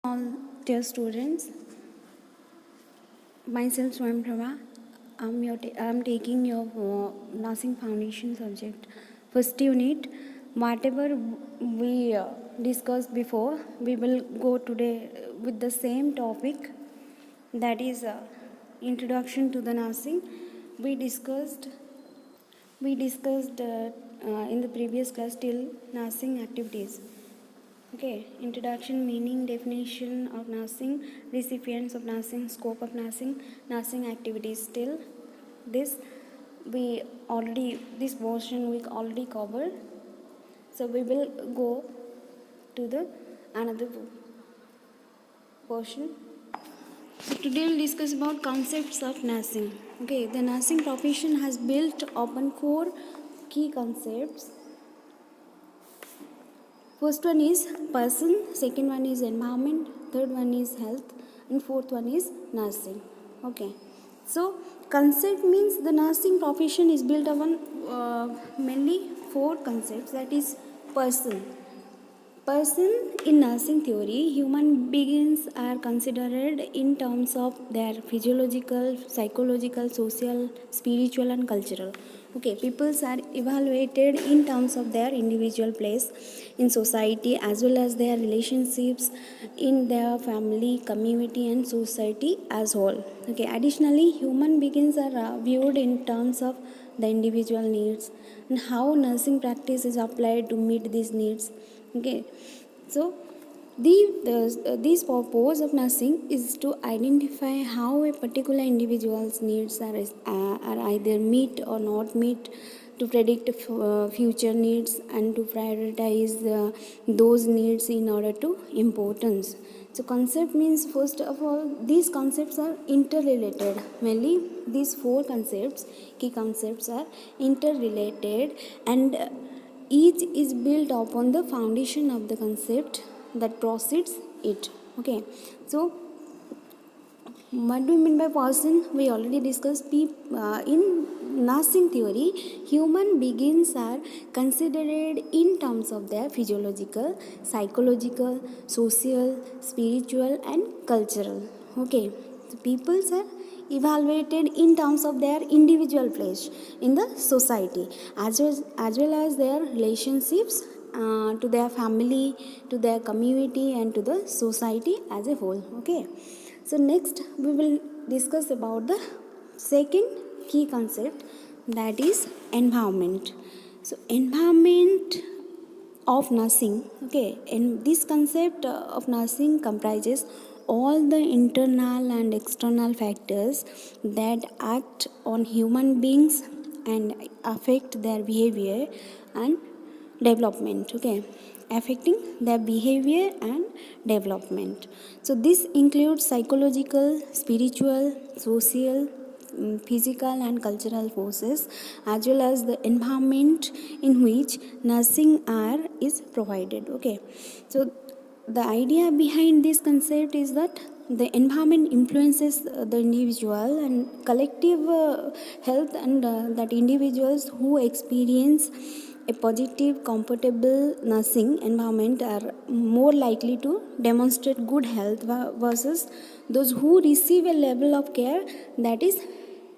All dear students, myself Swam Prabha. I'm taking your nursing foundation subject. First unit, whatever we discussed before, we will go today with the same topic, that is introduction to the nursing. We discussed in the previous class till nursing activities. Okay, introduction, meaning, definition of nursing, recipients of nursing, scope of nursing activities. Still, this this portion we already covered. So we will go to the another portion. So today we'll discuss about concepts of nursing. Okay, the nursing profession has built upon 4 key concepts. First one is person, second one is environment, third one is health, and fourth one is nursing. Okay. So concept means the nursing profession is built upon mainly 4 concepts, that is person. Person in nursing theory, human beings are considered in terms of their physiological, psychological, social, spiritual, and cultural. Okay, peoples are evaluated in terms of their individual place in society as well as their relationships in their family, community, and society as whole. Okay, additionally, human beings are viewed in terms of the individual needs and how nursing practice is applied to meet these needs. Okay, so this purpose of nursing is to identify how a particular individual's needs are either meet or not meet, to predict future needs and to prioritize those needs in order to importance. So concept means, first of all, these concepts are interrelated. Mainly these 4 concepts, key concepts, are interrelated, and each is built upon the foundation of the concept that precedes it. Okay, so what do you mean by person? We already discussed. In nursing theory, human beings are considered in terms of their physiological, psychological, social, spiritual, and cultural. Okay, so peoples are evaluated in terms of their individual place in the society as well as their relationships to their family, to their community, and to the society as a whole. Okay, so next we will discuss about the second key concept, that is environment. So environment of nursing, okay, and this concept of nursing comprises all the internal and external factors that act on human beings and affect their behavior and development. Okay, affecting their behavior and development. So this includes psychological, spiritual, social, physical, and cultural forces, as well as the environment in which nursing are is provided. Okay, so the idea behind this concept is that the environment influences the individual and collective health, and that individuals who experience a positive, comfortable nursing environment are more likely to demonstrate good health versus those who receive a level of care that is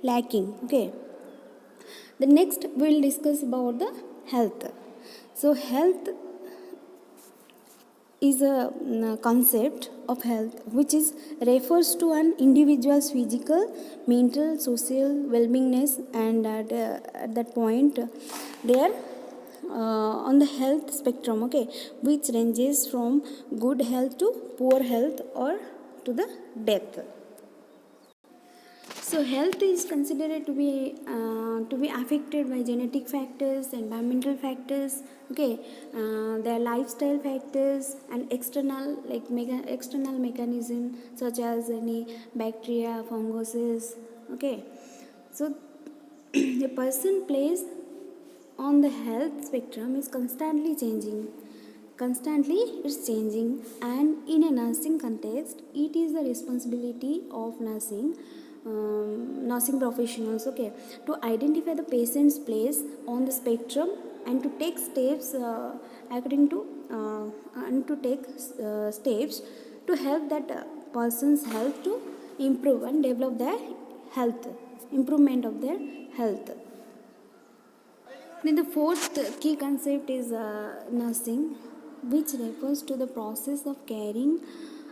lacking. Okay, the next we'll discuss about the health. So health is a concept of health which is refers to an individual's physical, mental, social well-beingness, and at that point they are on the health spectrum. Okay, which ranges from good health to poor health or to the death. So health is considered to be affected by genetic factors, environmental factors, okay, their lifestyle factors, and external mechanism such as any bacteria, funguses. Okay, so a person place on the health spectrum is constantly it's changing, and in a nursing context it is the responsibility of nursing professionals, okay, to identify the patient's place on the spectrum and to take steps according to and to take steps to help that person's health to improve and develop their health, improvement of their health. Then the fourth key concept is nursing, which refers to the process of caring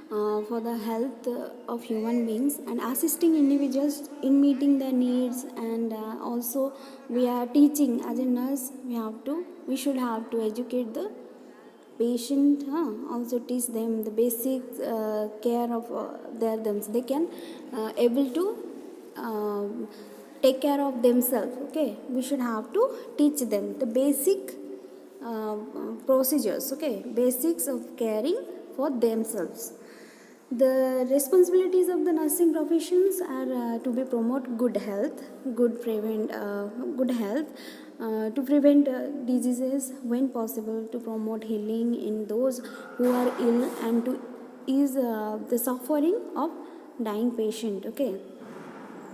for the health of human beings and assisting individuals in meeting their needs. And also we are teaching as a nurse, we should have to educate the patient, also teach them the basic care of themselves. They can able to take care of themselves. Okay, we should have to teach them the basic procedures, okay, basics of caring for themselves. The responsibilities of the nursing professions are to be promote good health, good health, to prevent diseases when possible, to promote healing in those who are ill, and to ease the suffering of dying patient. Okay,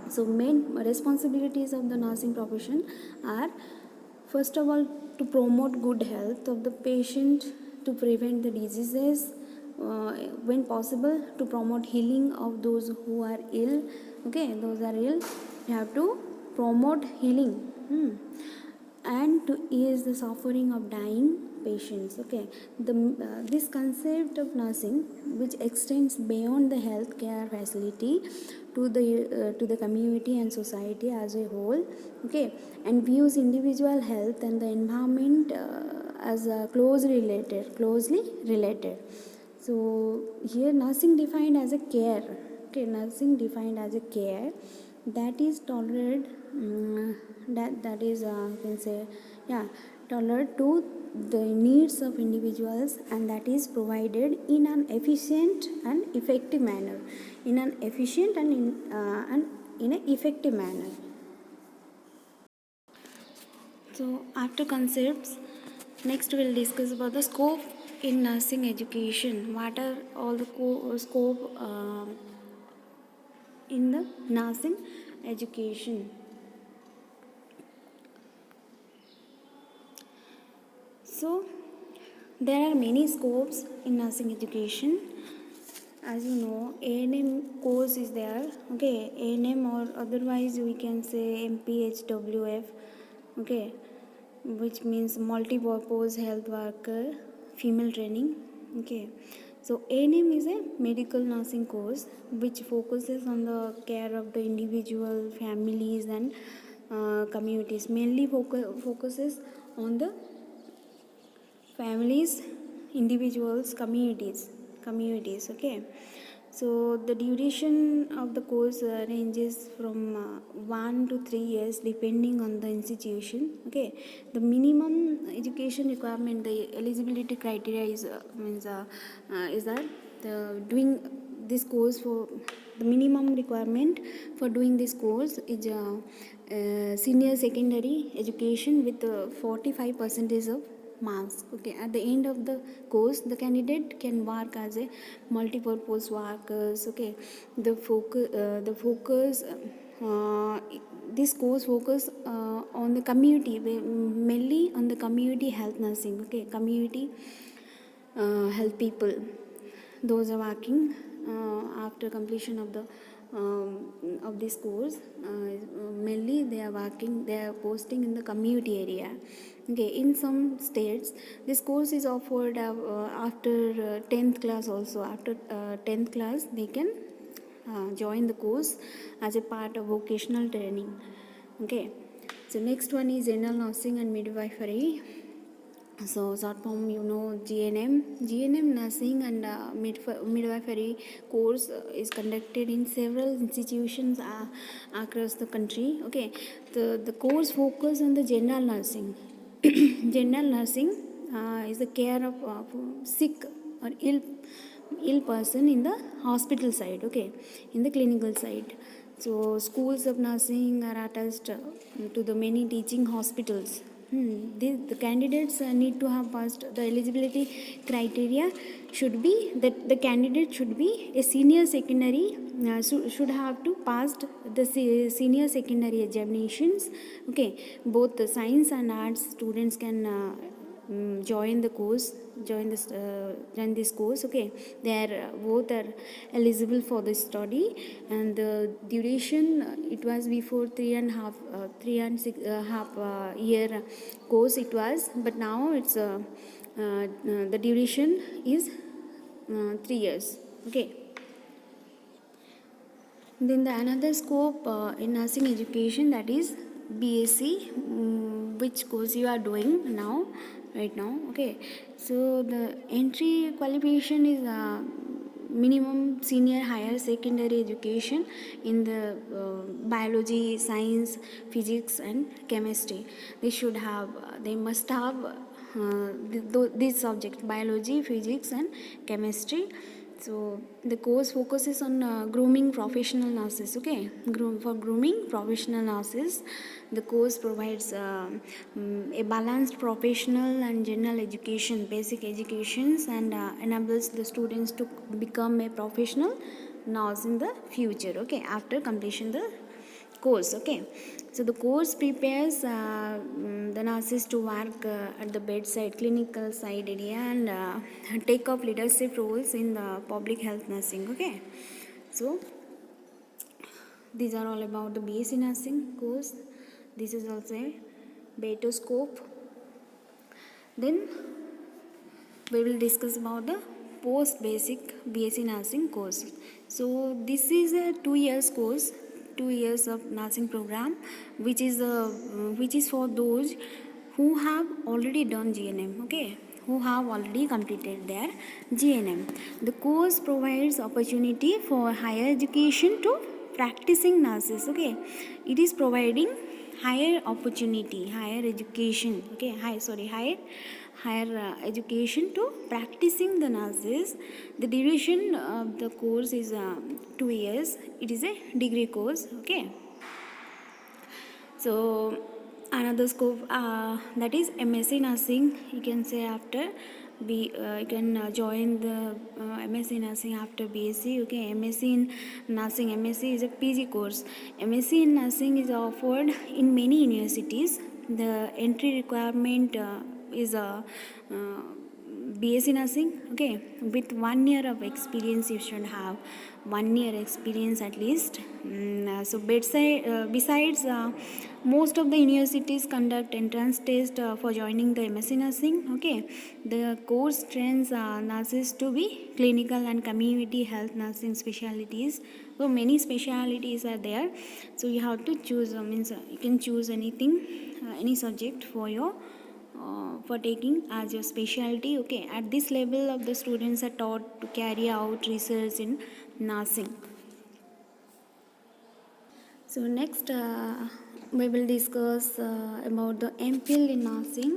so main responsibilities of the nursing profession are, first of all, to promote good health of the patient, to prevent the diseases when possible, to promote healing of those who are ill. Okay, those are ill, you have to promote healing, and to ease the suffering of dying patients. Okay, this concept of nursing, which extends beyond the healthcare facility to the community and society as a whole. Okay, and views individual health and the environment as closely related. So here nursing defined as a care. Okay, nursing defined as a care that is tolerant, that is you can say, yeah, tolerant to the needs of individuals, and that is provided in an efficient and effective manner, in an efficient and in an effective manner. So after concepts, next we'll discuss about the scope in nursing education. What are all the scope in the nursing education? So there are many scopes in nursing education. As you know, ANM course is there. Okay, ANM, or otherwise we can say MPHWF. Okay, which means multi-purpose health worker female training. Okay, so ANM is a medical nursing course which focuses on the care of the individual, families, and communities. Mainly focuses on the families, individuals, communities. Okay, so the duration of the course ranges from 1 to 3 years depending on the institution. Okay, the minimum education requirement, the eligibility criteria is that doing this course, for the minimum requirement for doing this course is senior secondary education with 45% of marks. Okay, at the end of the course the candidate can work as a multi-purpose workers. Okay, the focus this course focus on the community, mainly on the community health nursing. Okay, community health people, those are working after completion of this course. Mainly they are posting in the community area. Okay, in some states this course is offered after 10th class also. After 10th class they can join the course as a part of vocational training. Okay, so next one is general nursing and midwifery. So short form, GNM nursing and midwifery course is conducted in several institutions across the country. Okay, the course focus on the general nursing. General nursing is the care of sick or ill person in the hospital side. Okay, in the clinical side. So schools of nursing are attached to the many teaching hospitals. The candidates need to have passed the eligibility criteria. Should be that the candidate should be a senior secondary, should have to passed the senior secondary examinations. Okay, both the science and arts students can join the course, join this course. Okay, they are both are eligible for the study, and the duration it was before 3.5 year course it was, but now it's the duration is 3 years. Okay. Then the another scope in nursing education, that is BSc, which course you are doing now, right now. Okay, so the entry qualification is minimum senior higher secondary education in the biology, science, physics, and chemistry. They must have these subjects: biology, physics, and chemistry. So the course focuses on grooming professional nurses. Okay, for grooming professional nurses, the course provides a balanced professional and general education, basic educations, and enables the students to become a professional nurse in the future. Okay, after completion the course. Okay, so the course prepares the nurses to work at the bedside, clinical side area, and take up leadership roles in the public health nursing. Okay, so these are all about the BSc nursing course. This is also a beta scope. Then we will discuss about the post basic BSc nursing course. So this is a 2 years course, 2 years of nursing program, which is for those who have already done GNM. Okay, who have already completed their GNM. The course provides opportunity for higher education to practicing nurses. Okay, it is providing higher opportunity, higher education. Okay, higher education to practicing the nurses. The duration of the course is 2 years. It is a degree course. Okay, so another scope that is MSc nursing. You can say after you can join the MSc nursing after BSc. Okay, MSc in nursing. MSc is a PG course. MSc in nursing is offered in many universities. The entry requirement is a BSc nursing. Okay, with 1 year of experience, you should have 1 year experience at least. So besides, most of the universities conduct entrance test for joining the MSc nursing. Okay, the course trains nurses to be clinical and community health nursing specialties. So many specialities are there. So you have to choose. You can choose anything, any subject for taking as your specialty. Okay, at this level of the students are taught to carry out research in nursing. So next we will discuss about the MPhil in nursing.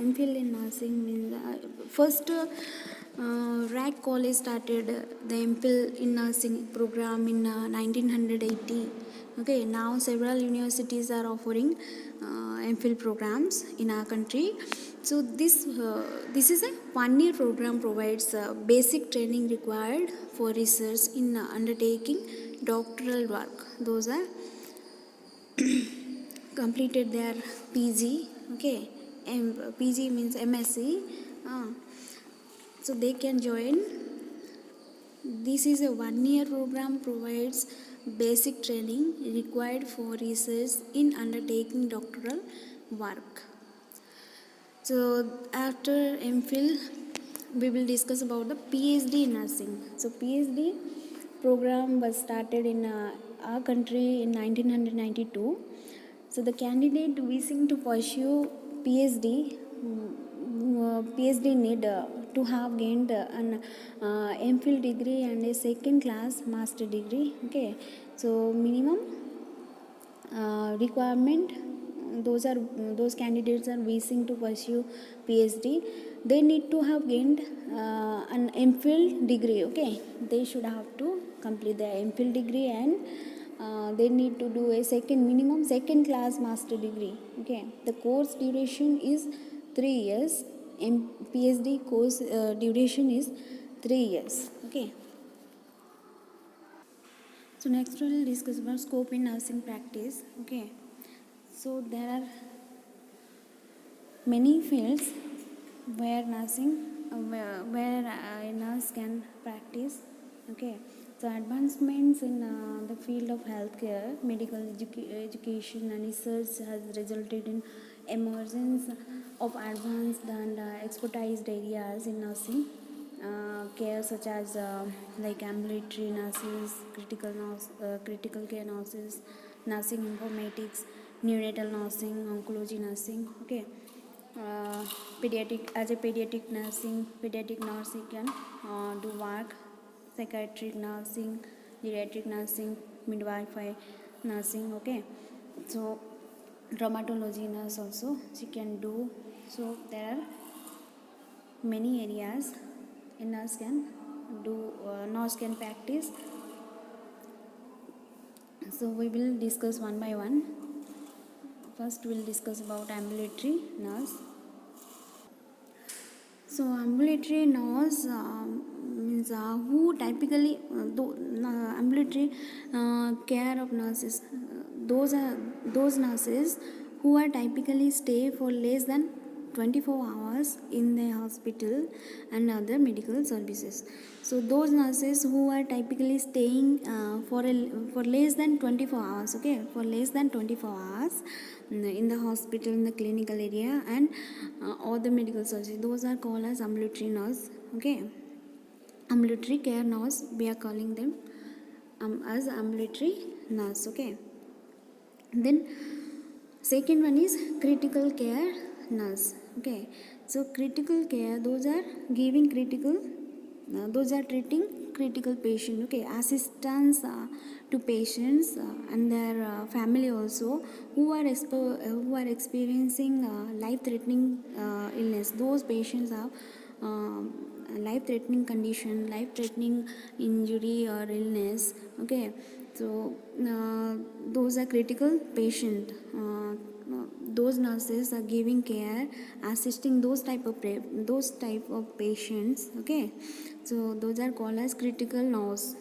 MPhil in nursing means first RAC College started the MPhil in nursing program in 1980. Okay, now several universities are offering MPhil programs in our country. So this is a 1 year program, provides basic training required for research in undertaking doctoral work. Those are completed their PG. Okay, PG means MSc. So they can join. This is a 1 year program, provides basic training required for research in undertaking doctoral work. So after MPhil, we will discuss about the PhD in nursing. So PhD program was started in our country in 1992. So the candidate wishing to pursue PhD need to have gained an MPhil degree and a second class master degree. Okay, so minimum requirement, those candidates are wishing to pursue PhD, they need to have gained an MPhil degree. Okay, they should have to complete their MPhil degree, and they need to do a minimum second class master degree. Okay, the course duration is 3 years. PhD course duration is 3 years. Okay, so next we will discuss about scope in nursing practice. Okay, so there are many fields where nursing where a nurse can practice. Okay, so advancements in the field of healthcare, medical education and research has resulted in emergence of advanced and expertised areas in nursing care, such as like ambulatory nurses, critical care nurses, nursing informatics, neonatal nursing, oncology nursing. Okay, pediatric, as a pediatric nursing can do work, psychiatric nursing, geriatric nursing, midwifery nursing. Okay, so traumatology nurse also she can do. So there are many areas a nurse can do, nurse can practice. So we will discuss one by one. First we'll discuss about ambulatory nurse. So ambulatory nurse means who typically ambulatory care of nurses. Those nurses who are typically stay for less than 24 hours in the hospital and other medical services. So those nurses who are typically staying for less than 24 hours. Okay, for less than 24 hours in the hospital, in the clinical area and or the medical services, those are called as ambulatory nurse. Okay, ambulatory care nurse, we are calling them as ambulatory nurse. Okay, then second one is critical care nurse. Okay, so critical care, those are giving critical those are treating critical patient. Okay, assistance to patients and their family also who are experiencing life threatening illness. Those patients have life threatening condition, life threatening injury or illness. Okay, so those are critical patient. Those nurses are giving care, assisting those type of patients. Okay, so those are called as critical nurse,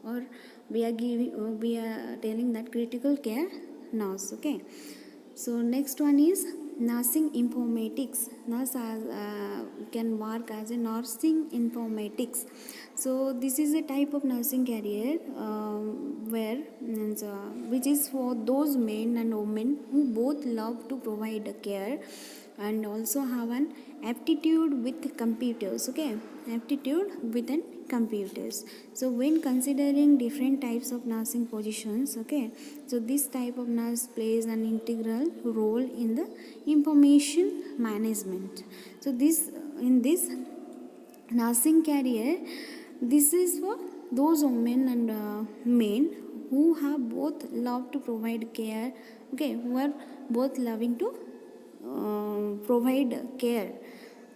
or we are telling that critical care nurse. Okay, so next one is nursing informatics. Nurse can work as a nursing informatics. So this is a type of nursing career which is for those men and women who both love to provide care and also have an aptitude with computers. Okay, aptitude with an computers. So when considering different types of nursing positions, okay, so this type of nurse plays an integral role in the information management. So this nursing career, this is for those women and men who have both love to provide care. Okay, who are both loving to provide care,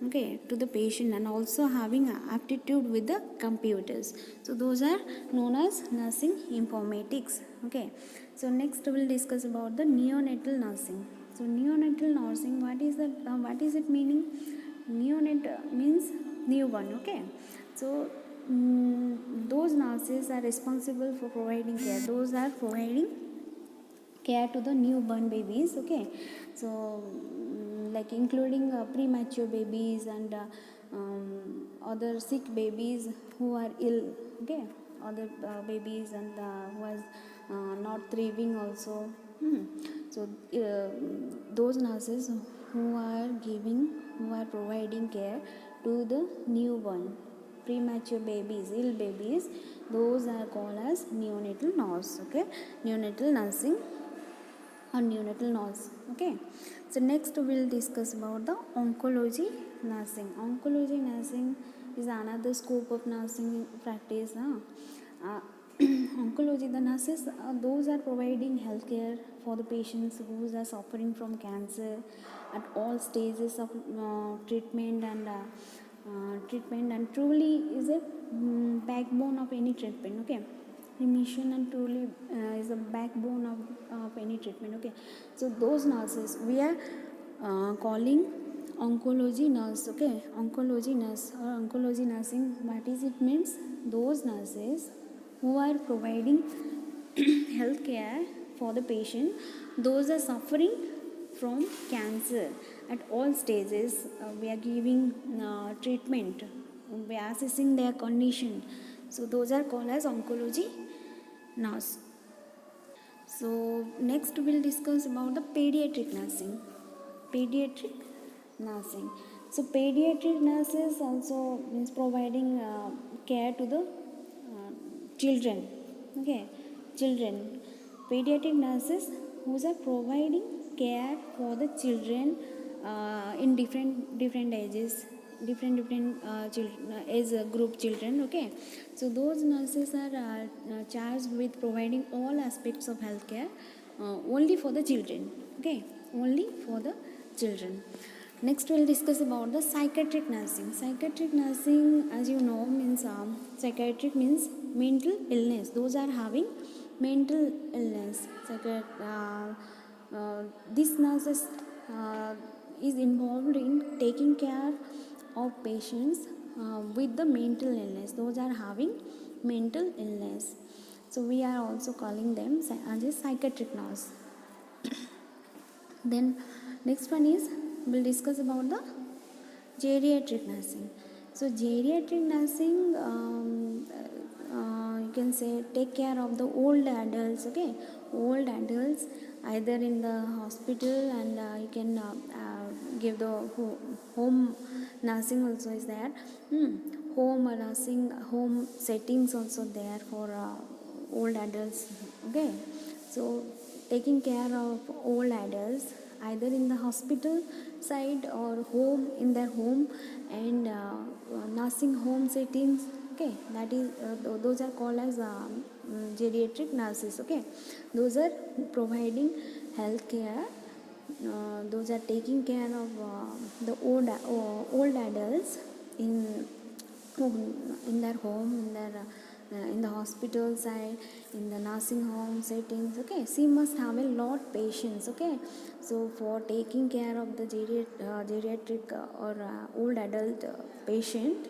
okay, to the patient and also having aptitude with the computers. So those are known as nursing informatics. Okay, so next we'll discuss about the neonatal nursing. So neonatal nursing, what is it meaning? Neonate means newborn. Okay, so those nurses are responsible for providing care. Those are providing care to the newborn babies. Okay, so like including premature babies and other sick babies who are ill. Okay, other babies and who are not thriving also. So those nurses who are providing care to the newborn, premature babies, ill babies, those are called as neonatal nurse. Okay, neonatal nursing or neonatal nurse. Okay, so next we'll discuss about the oncology nursing. Oncology nursing is another scope of nursing practice. Oncology, the nurses, those are providing healthcare for the patients who are suffering from cancer at all stages of treatment and truly is a backbone of any treatment. Okay, remission and truly is a backbone of any treatment. Okay, so those nurses we are calling oncology nurse. Okay, oncology nurse or oncology nursing, what is it means? Those nurses who are providing health care for the patient, those are suffering from cancer at all stages. We are giving treatment, we are assessing their condition. So those are called as oncology nurse. So next we'll discuss about the pediatric nursing. Pediatric nursing. So pediatric nurses also means providing care to the children. Okay, children. Pediatric nurses who are providing care for the children in different ages, different children, age group children. Okay, so those nurses are charged with providing all aspects of healthcare only for the children. Okay, only for the children. Next we'll discuss about the psychiatric nursing. Psychiatric nursing, as you know, means psychiatric means mental illness. Those are having mental illness. This nurses is involved in taking care of patients with the mental illness. Those are having mental illness. So we are also calling them as a psychiatric nurse. Then next one is we'll discuss about the geriatric nursing. So geriatric nursing, you can say take care of the old adults. Okay, old adults either in the hospital, and you can give the home nursing also is there. Home nursing, home settings also there for old adults. Okay, so taking care of old adults either in the hospital side or home, in their home, and nursing home settings. Okay, that is those are called as geriatric nurses. Okay, those are providing health care, those are taking care of the old adults in in their home, in the hospital side, in the nursing home settings. Okay, she must have a lot patience. Okay, so for taking care of the geriatric or old adult patient,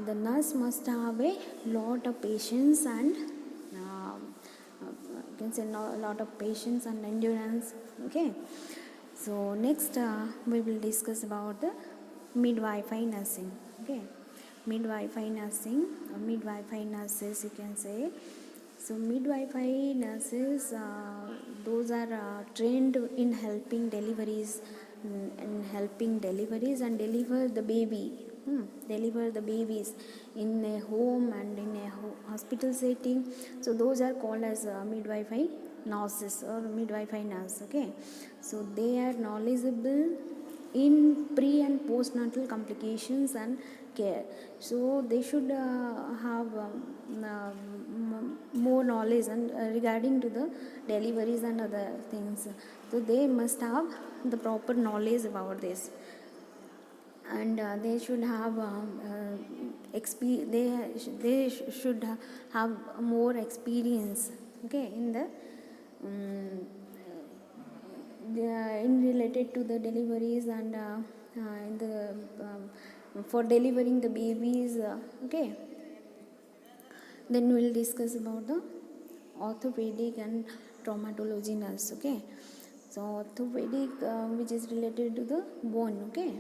the nurse must have a lot of patience and you can say a lot of patience and endurance. Okay, so next we will discuss about the midwifery nursing. Okay, midwifery nursing, midwifery nurses, you can say. So midwifery nurses, those are trained in helping deliveries, in helping deliveries and deliver the baby, deliver the babies in a home and in a hospital setting. So those are called as midwifery nurses or midwifery nurse. Okay, so they are knowledgeable in pre and postnatal complications and care. So they should have more knowledge and regarding to the deliveries and other things. So they must have the proper knowledge about this, and they should have they should have more experience. Okay, in the in related to the deliveries and in the for delivering the babies. Okay, then we'll discuss about the orthopedic and traumatology nurse. Okay, so orthopedic which is related to the bone. Okay,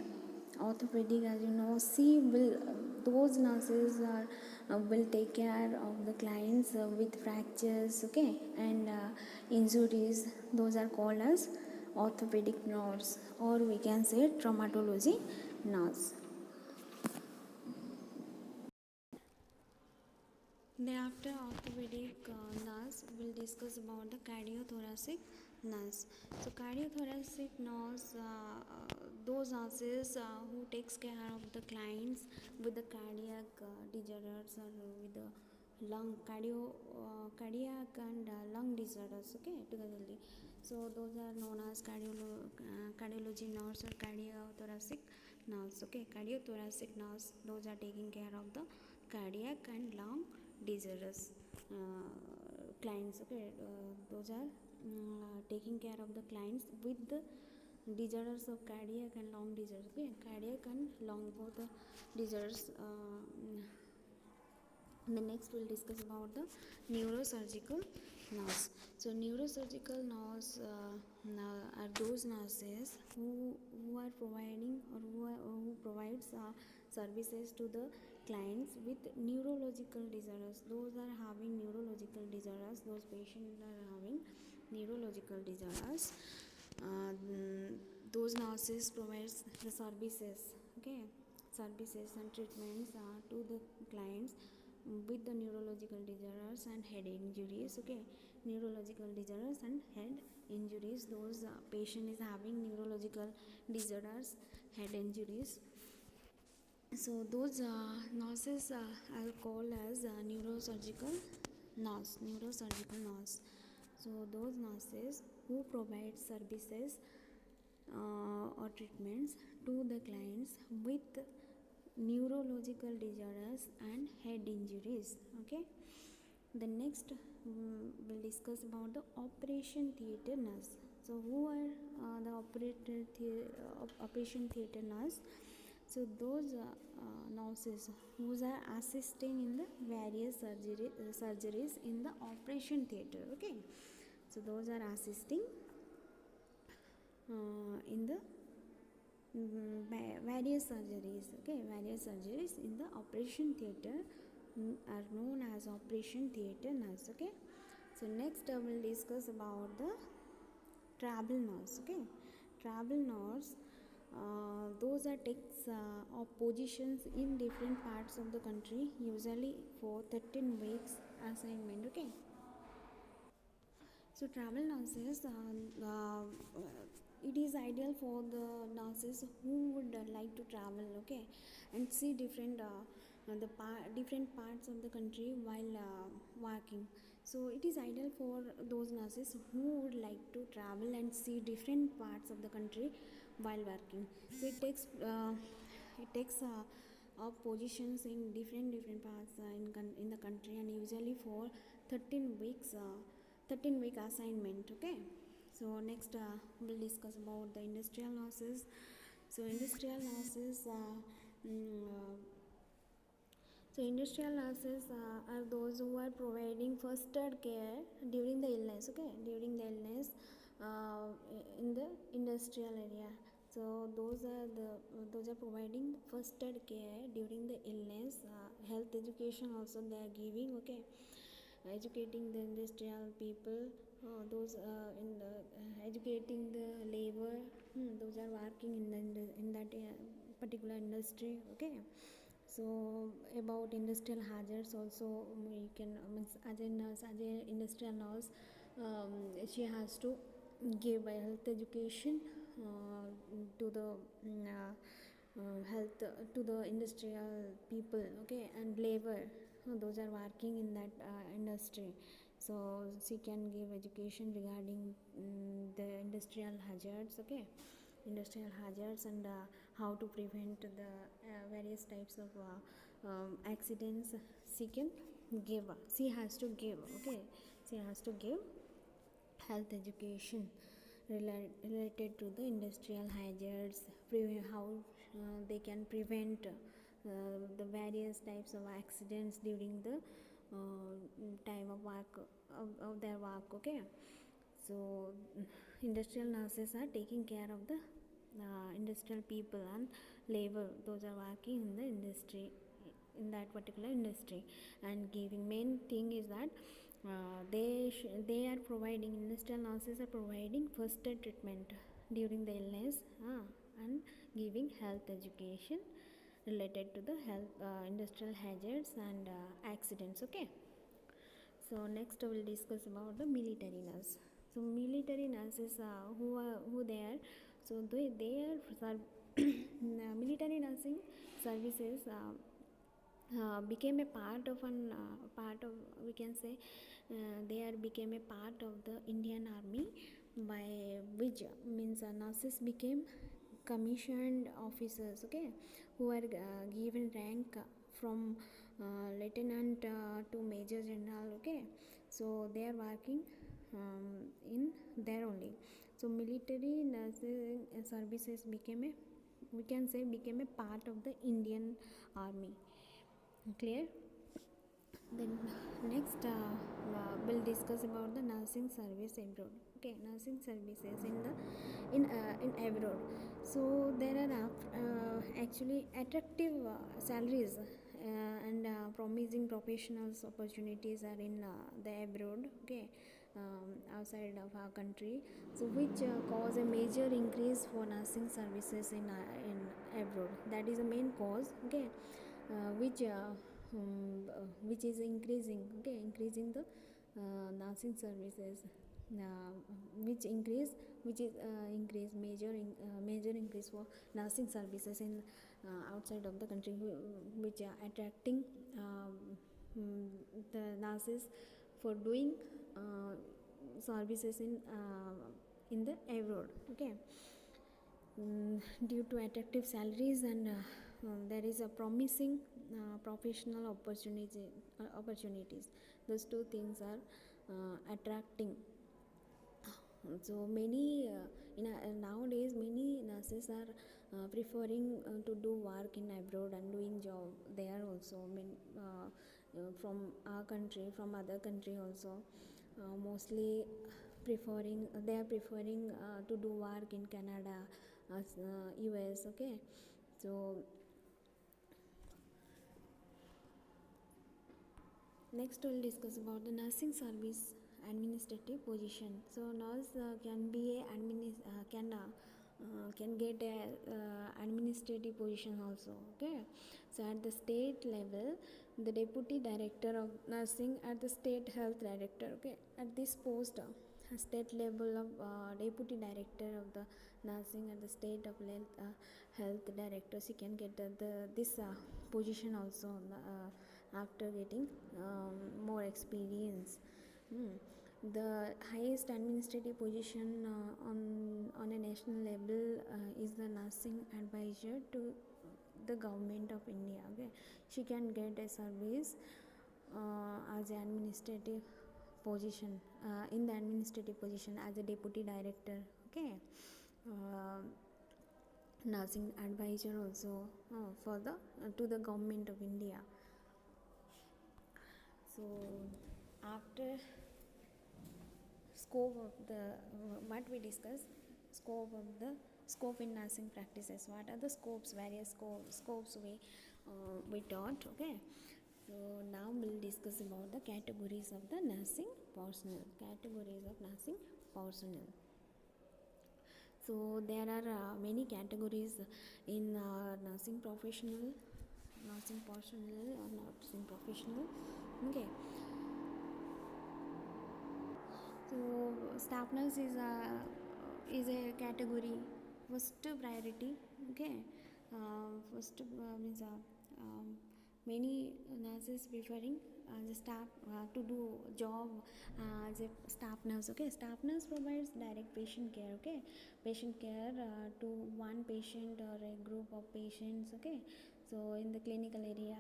orthopedic, as you know, she will those nurses are will take care of the clients with fractures. Okay, and injuries. Those are called as orthopedic nurse, or we can say traumatology nurse. Thereafter, orthopedic nurse will discuss about the cardiothoracic nurse. So cardiothoracic nurse, those nurses who takes care of the clients with the cardiac disorders or with the cardiac and lung disorders. Okay, togetherly. So those are known as cardiology nurse or cardiothoracic nurse. Okay, cardiothoracic nurse, those are taking care of the cardiac and lung disorders clients. Okay, those are taking care of the clients with the disorders of cardiac and lung disorders. Okay, cardiac and lung both disorders The next we'll discuss about the neurosurgical nurse. So neurosurgical nurse are those nurses who are providing who provides services to the clients with neurological disorders. Those are having neurological disorders. Those patients are having neurological disorders. Those nurses provides the services, okay, services and treatments to the clients with the neurological disorders and head injuries, okay, neurological disorders and head injuries. Those patient is having neurological disorders, head injuries. So those nurses are called as neurosurgical nurse. So those nurses who provide services or treatments to the clients with neurological disorders and head injuries, okay. The next we'll discuss about the operation theater nurse. So who are the operation theater nurse? So those nurses who are assisting in the various surgeries in the operation theater, okay. So those are assisting in the various surgeries, okay, various surgeries in the operation theater are known as operation theater nurse, okay. So next I will discuss about the travel nurse, okay. Travel nurse, those are takes of positions in different parts of the country, usually for 13 weeks assignment, okay. So travel nurses, it is ideal for the nurses who would like to travel, okay, and see different different parts of the country while working. So it is ideal for those nurses who would like to travel and see different parts of the country while working. So it takes of positions in different parts in the country, and usually for 13 weeks 13-week assignment, okay. So next we'll discuss about the industrial nurses. So industrial nurses industrial nurses are those who are providing first aid care during the illness, okay, during the illness in the industrial area. So those are providing first aid care during the illness. Health education also they are giving, okay, educating the industrial people, those in the educating the labor, those are working in that particular industry, okay. So about industrial hazards also, you can as a nurse, as a industrial nurse, she has to give a health education to the health to the industrial people, okay, and labor, those are working in that industry. So she can give education regarding the industrial hazards, okay, industrial hazards, and how to prevent the various types of accidents. She has to give, okay, she has to give health education related to the industrial hazards, how they can prevent the various types of accidents during the time of work of their work, okay. So industrial nurses are taking care of the industrial people and labor, those are working in the industry, in that particular industry, and giving main thing is that they are providing, industrial nurses are providing first aid treatment during the illness, and giving health education related to the health industrial hazards and accidents, okay. So next I will discuss about the military nurse. So military nurses, who they are? So they are military nursing services became a part of part of, we can say, they are became a part of the Indian Army, by which means nurses became commissioned officers, okay, who are given rank from lieutenant to major general, okay. So they are working in there only. So military nursing services became a, we can say, became a part of the Indian Army, clear. Next, we'll discuss about the nursing service abroad. Okay, nursing services in abroad. So there are actually attractive salaries and promising professionals opportunities are in the abroad. Okay, outside of our country. So which cause a major increase for nursing services in abroad. That is the main cause. Okay, which is increasing the nursing services, uh, which is major increase for nursing services in outside of the country, which are attracting the nurses for doing services in the abroad. Okay, due to attractive salaries and there is a promising professional opportunities. Those two things are attracting. So many nowadays many nurses are preferring to do work in abroad and doing job there also. From our country, from other country also, mostly they are preferring to do work in Canada, US. Okay, so next we'll discuss about the nursing service administrative position. So nurse can be a can get a administrative position also. Okay, so at the state level, the deputy director of nursing at the state health director. Okay, at this post, state level of deputy director of the nursing at the state of health directors, you can get this position also after getting more experience. The highest administrative position on a national level is the nursing advisor to the government of India. Okay, she can get a service as an administrative position in the administrative position as a deputy director. Okay, nursing advisor also for the to the government of India. So after scope of the what we discussed, scope in nursing practices. What are the scopes? Various scopes we taught. Okay, so now we'll discuss about the categories of the nursing personnel. Categories of nursing personnel. So there are many categories in nursing professional, nursing personnel or nursing professional. Okay, so staff nurse is a category first priority. Okay, first means many nurses preferring as a staff to do job as a staff nurse. Okay, staff nurse provides direct patient care. Okay, patient care to one patient or a group of patients. Okay, so in the clinical area,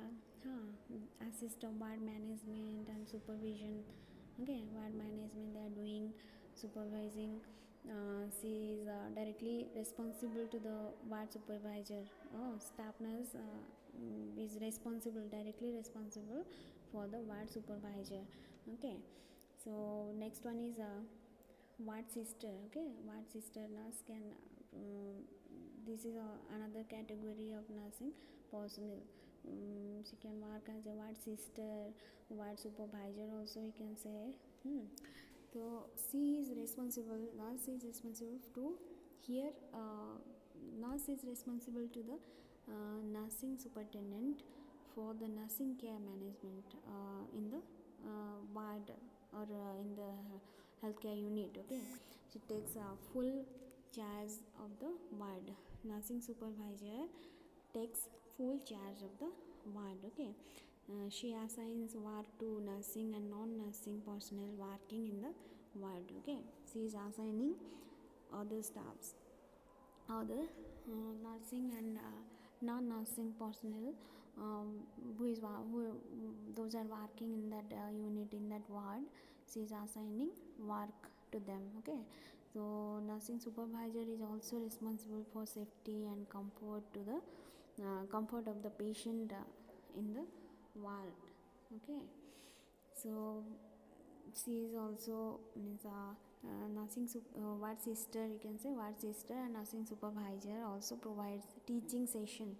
assist of ward management and supervision. Okay, ward management they are doing, supervising. She is directly responsible to the ward supervisor. Staff nurse is directly responsible for the ward supervisor. Okay, so next one is ward sister. Okay, ward sister nurse can this is another category of nursing personnel. She can work as a ward sister, ward supervisor also you can say. So nurse is responsible to here nurse is responsible to the nursing superintendent for the nursing care management in the ward or in the healthcare unit. Okay, she takes full charge of the ward. Nursing supervisor takes full charge of the ward. Okay, she assigns work to nursing and non-nursing personnel working in the ward. Okay, she is assigning other staffs, other nursing and non-nursing personnel who those are working in that unit, in that ward. She is assigning work to them. Okay, so nursing supervisor is also responsible for safety and comfort to the comfort of the patient in the ward. Okay, So she is also means nursing ward sister, you can say ward sister and nursing supervisor also provides teaching session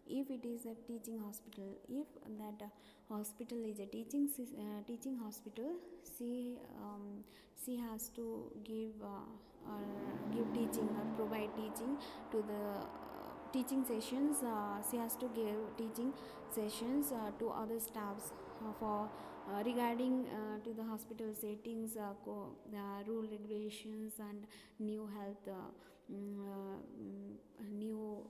if it is a teaching hospital. If that hospital is a teaching hospital, she has to give or give teaching or provide teaching to the teaching sessions. She has to give teaching sessions to other staffs for regarding to the hospital settings, rule regulations and new health new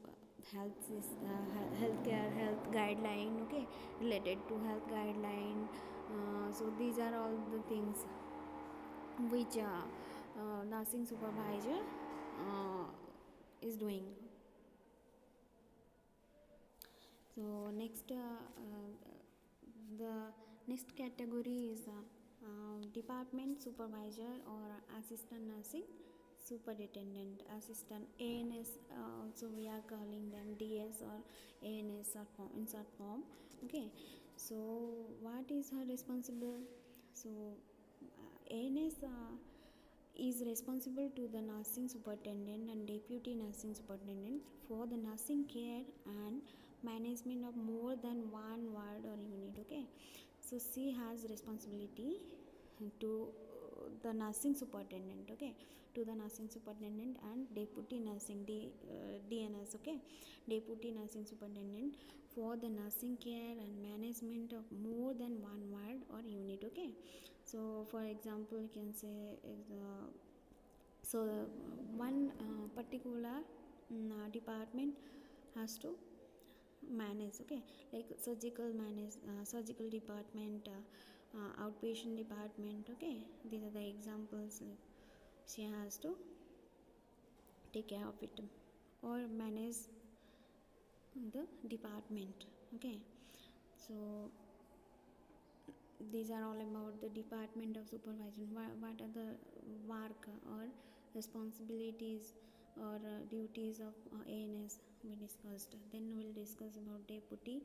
healthcare health guideline, okay, related to health guideline. So these are all the things which nursing supervisor is doing. So the next category is department supervisor or assistant nursing superintendent, assistant ANS, also we are calling them DS or ANS in short form. Okay, so what is her responsible? So ANS is responsible to the nursing superintendent and deputy nursing superintendent for the nursing care and management of more than one ward or unit. Okay, so she has responsibility to the nursing superintendent, okay, to the nursing superintendent and deputy nursing DNS, okay, deputy nursing superintendent for the nursing care and management of more than one ward or unit. Okay, so for example you can say so one particular department has to manage, okay, like surgical department, outpatient department, okay, these are the examples. Like she has to take care of it or manage the department. Okay, so these are all about the department of supervision. What are the work or responsibilities or duties of ANS we discussed. Then we'll discuss about deputy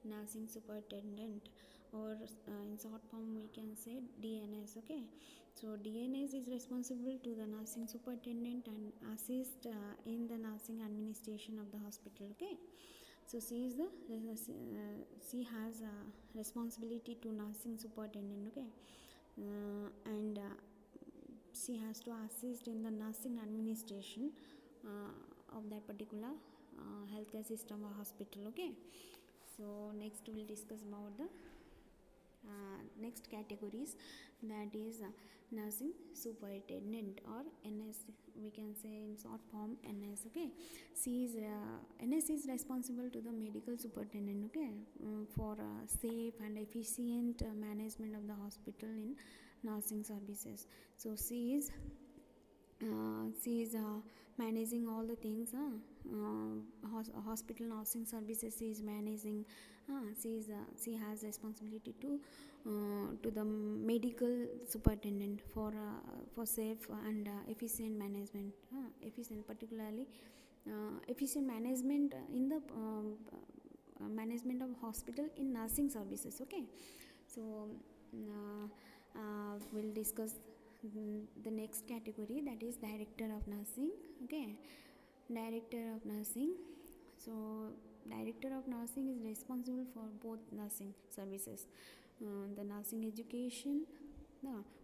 nursing superintendent or in short form we can say DNS. Okay, so DNS is responsible to the nursing superintendent and assist in the nursing administration of the hospital. Okay, so she has a responsibility to nursing superintendent. Okay, and she has to assist in the nursing administration of that particular healthcare system or hospital. Okay, so next we'll discuss about the next categories, that is nursing superintendent or NS, we can say in short form NS. Okay, NS is responsible to the medical superintendent, okay, for safe and efficient management of the hospital in nursing services. So she is managing all the things. Hospital nursing services she is managing. She has responsibility to the medical superintendent for safe and efficient management. Efficient, particularly efficient management in the management of hospital in nursing services. Okay, so we'll discuss the next category, that is director of nursing. Okay, director of nursing. So director of nursing is responsible for both nursing services, the nursing education,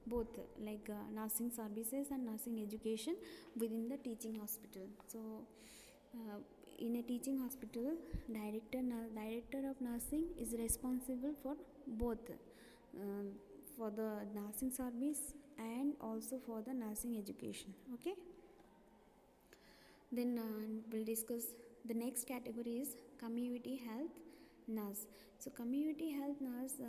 both like nursing services and nursing education within the teaching hospital. So in a teaching hospital, director of nursing is responsible for both, for the nursing service and also for the nursing education. Okay, then we'll discuss the next category is community health nurse. So community health nurse,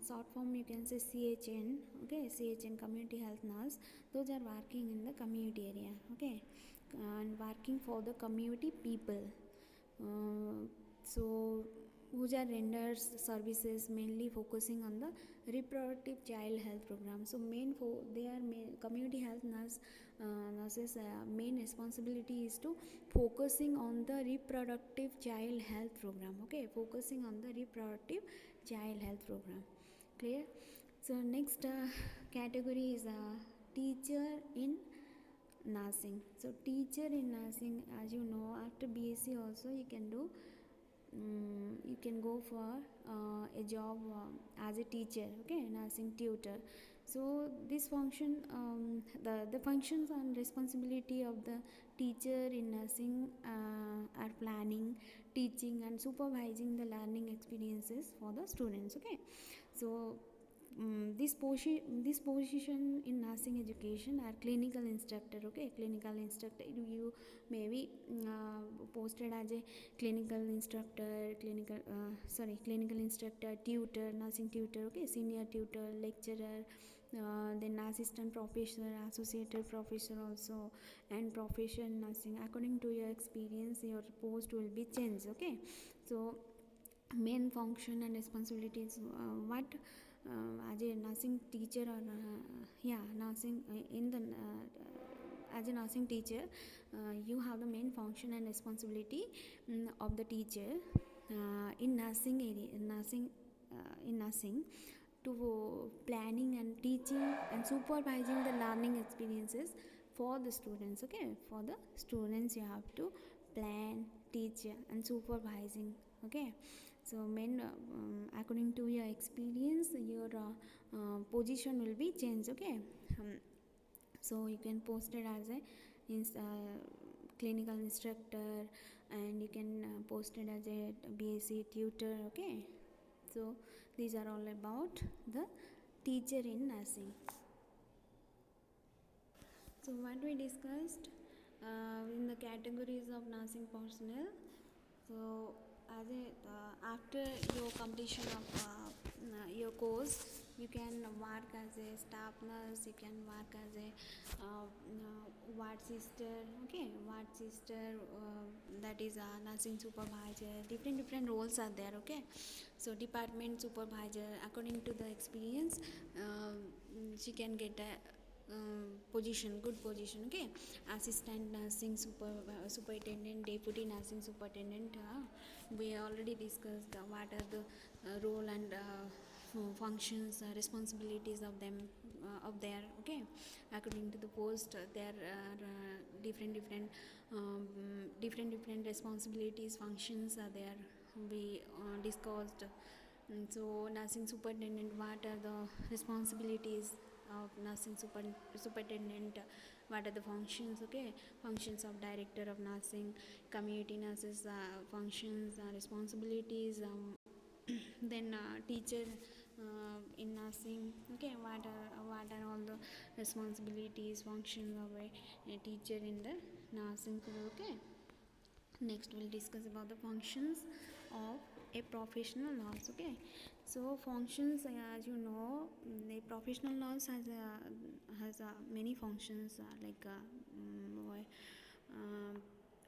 short form you can say CHN. Okay, CHN, community health nurse, those are working in the community area. Okay, and working for the community people. So which are renders services mainly focusing on the reproductive child health program. So community health nurses main responsibility is to focusing on the reproductive child health program. Okay, focusing on the reproductive child health program. Clear? So next category is teacher in nursing. So teacher in nursing, as you know, after BSc also you can do, you can go for a job as a teacher, okay, nursing tutor. So this function, the functions and responsibility of the teacher in nursing are planning, teaching and supervising the learning experiences for the students, okay. So this position in nursing education are clinical instructor, okay. Clinical instructor, you may be posted as a clinical instructor, clinical instructor, tutor, nursing tutor, okay, senior tutor, lecturer, then assistant professor, associated professor also, and profession nursing. According to your experience your post will be changed, okay. So main function and responsibilities, what as a nursing teacher or nursing in the as a nursing teacher, you have the main function and responsibility of the teacher in nursing area, in nursing, to planning and teaching and supervising the learning experiences for the students, okay. For the students you have to plan, teach and supervising, okay. So main according to your experience your position will be changed, okay. So you can post it as a clinical instructor, and you can post it as a BSc tutor, okay. So these are all about the teacher in nursing. So what we discussed in the categories of nursing personnel. So as a after your completion of your course, you can work as a staff nurse, you can work as a ward sister, okay, ward sister, that is a nursing supervisor. Different roles are there, okay. So department supervisor, according to the experience, she can get a position, good position, okay. Assistant nursing superintendent, deputy nursing superintendent, we already discussed what are the role and functions, responsibilities of them, of their, okay. According to the post there are different responsibilities, functions are there, we discussed. So nursing superintendent, what are the responsibilities of nursing superintendent, what are the functions, okay. Functions of director of nursing, community nurses, functions, responsibilities, then teacher in nursing, okay. What are all the responsibilities, functions of a teacher in the nursing field, okay. Next we'll discuss about the functions of a professional nurse, okay. So functions, as you know, the professional nurse has many functions, like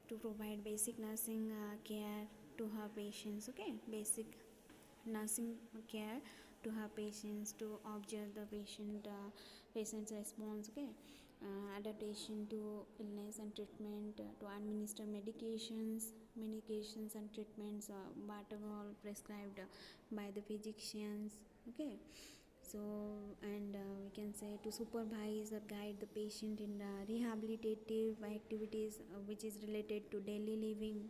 to provide basic nursing care to her patients, okay. Basic nursing care to her patients, to observe the patient's response, okay. Adaptation to illness and treatment, to administer medications and treatments, whatever all prescribed by the physicians, okay. So and we can say to supervise or guide the patient in rehabilitative activities which is related to daily living.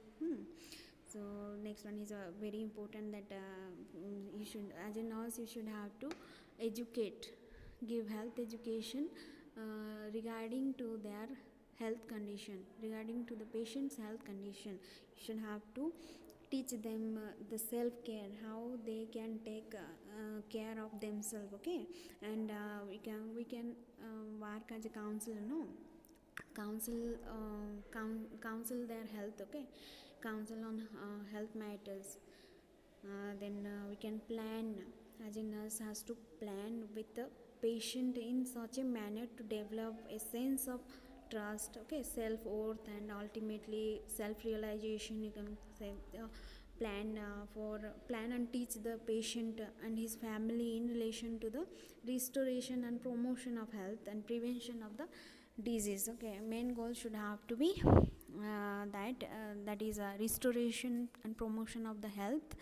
So next one is very important, that you should, as a nurse, you should have to educate, give health education regarding to their health condition, regarding to the patient's health condition. You should have to teach them the self care, how they can take care of themselves, okay. And we can work as a counselor, no, counsel their health, okay. Counsel on health matters. Then we can plan, as a nurse has to plan with the patient in such a manner to develop a sense of trust, okay, self-worth and ultimately self-realization, you can say. Plan and teach the patient and his family in relation to the restoration and promotion of health and prevention of the disease, okay. Main goal should have to be that is restoration and promotion of the health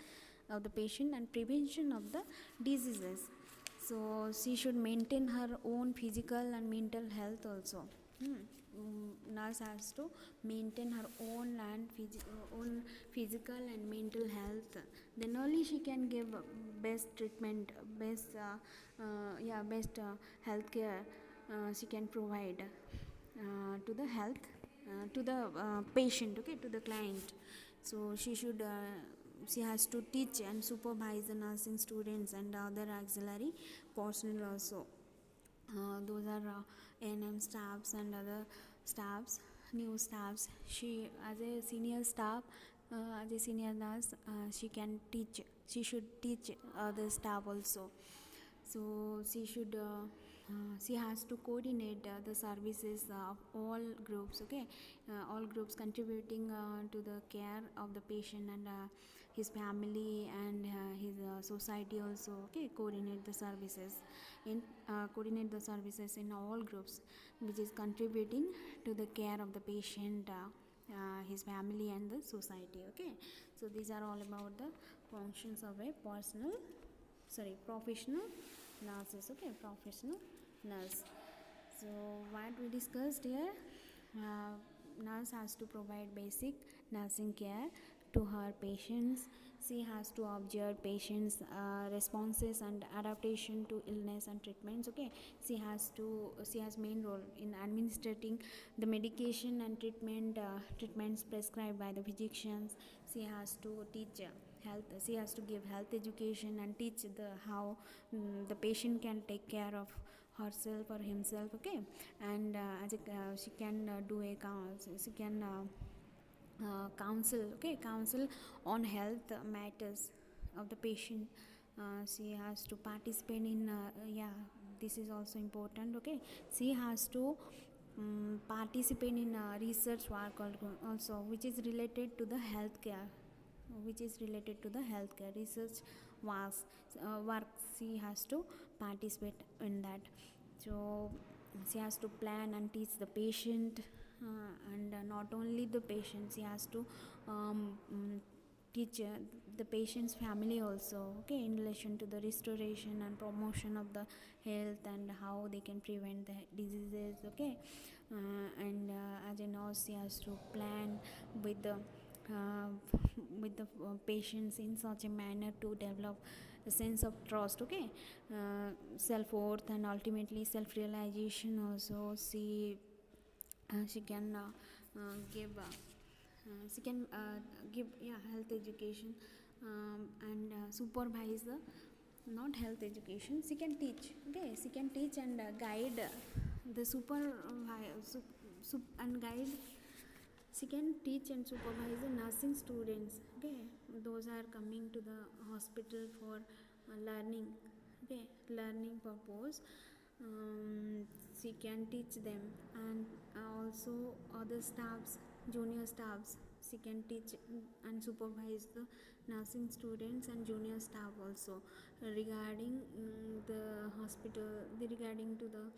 of the patient and prevention of the diseases. So she should maintain her own physical and mental health also. Nurse has to maintain her own physical and mental health. Then only she can give best treatment, best healthcare she can provide to the health to the patient, okay, to the client. So she has to teach and supervise the nursing students and other auxiliary personnel also. Those are ANM staffs and other staffs, new staffs. She, as a senior staff, as a senior nurse, she can teach. She should teach other staff also. So she has to coordinate the services of all groups, okay, all groups contributing to the care of the patient and his family and his society also, okay. Coordinate the services in all groups which is contributing to the care of the patient, his family and the society, okay. So these are all about the functions of a professional nurses, okay, professional nurse. So what we discussed here, uh, nurse has to provide basic nursing care to her patients. She has to observe patients responses and adaptation to illness and treatments, okay. She has main role in administering the medication and treatments prescribed by the physicians. She has to teach health, she has to give health education and teach the how the patient can take care of herself or himself, okay. And she can she can counsel on health matters of the patient. She has to participate in this is also important, okay. She has to participate in research work also, which is related to the healthcare, research works, she has to participate in that. So she has to plan and teach the patient, and not only the patient, she has to teach the patient's family also, okay, in relation to the restoration and promotion of the health and how they can prevent the diseases, okay. And as a nurse, she has to plan with the uh, patients in such a manner to develop a sense of trust, okay, self-worth and ultimately self-realization also. She can give she can give health education, and supervise the not health education, she can teach, okay, she can teach and guide the and guide. She can teach and supervise the nursing students, okay. Those are coming to the hospital for learning, okay, learning purpose. She can teach them, and also other staffs, junior staffs, she can teach and supervise the nursing students and junior staff also regarding regarding to the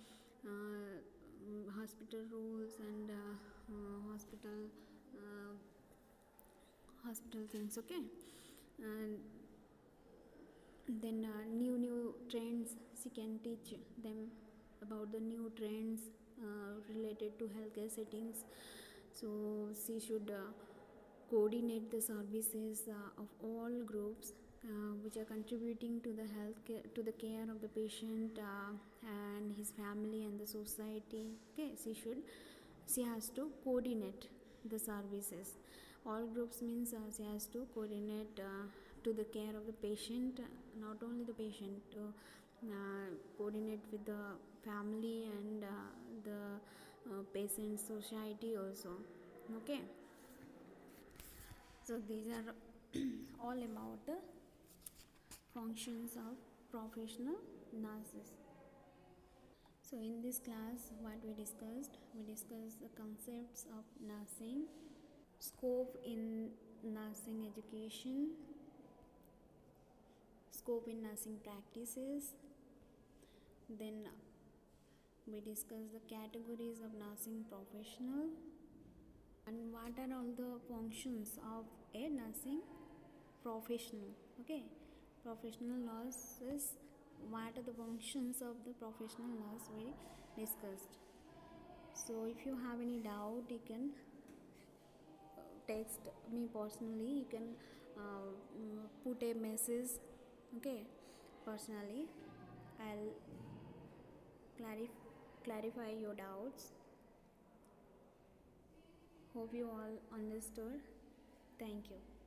hospital rules and uh, hospital things, okay. And then new trends, she can teach them about the new trends related to healthcare settings. So she should coordinate the services of all groups which are contributing to the care of the patient and his family and the society, okay. She has to coordinate the services. All groups means she has to coordinate to the care of the patient, not only the patient, to coordinate with the family and the patient society also, okay. So these are all about the functions of professional nurses. So in this class, what we discussed the concepts of nursing, scope in nursing education, scope in nursing practices. Then we discussed the categories of nursing professional and what are all the functions of a nursing professional, okay. Professional nurses, what are the functions of the professional nurse we discussed. So if you have any doubt, you can text me personally. You can put a message, okay, personally. I'll clarify your doubts. Hope you all understood. Thank you.